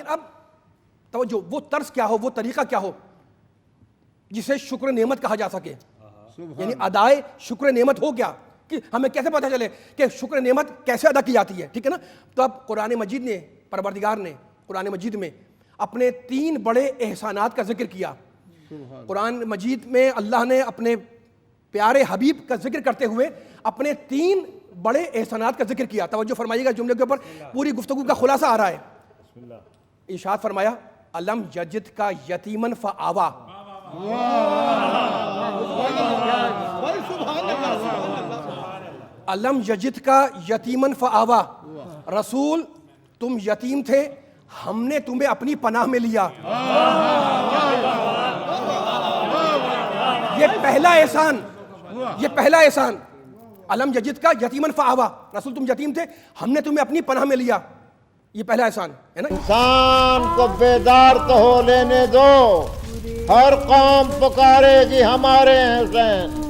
लेकिन अब तवज्जो, वो तर्स क्या हो, वो तरीका क्या हो जिसे शुक्र नेमत कहा जा सके, यानी अदाए शुक्र नेमत हो क्या, कि हमें कैसे पता चले कि शुक्र नेमत कैसे अदा की जाती है, ठीक है ना। तो अब कुरान मजीद ने, परवरदिगार ने कुरान मजीद में अपने 3 बड़े एहसानात का जिक्र किया। कुरान मजीद में अल्लाह ने अपने प्यारे हबीब का जिक्र करते हुए अपने 3 बड़े एहसानात का जिक्र किया। तवज्जो फरमाइएगा, जुमले के ऊपर पूरी गुफ्तगू का खुलासा आ रहा है। इरशाद फरमाया, अलम यजिद का यतीमन फआवा, अलम यजिद का यतीमन फआवा, रसूल तुम यतीम थे, हमने तुम्हें अपनी पनाह में लिया। ये पहला एहसान, ये पहला एहसान, अलम यजिद का यतीमन फआवा, रसूल तुम यतीम थे, हमने तुम्हें अपनी पनाह में लिया, ये पहला एहसान है ना। इंसान को बेदार तो हो लेने दो, हर कौम पुकारेगी हमारे हुसैन।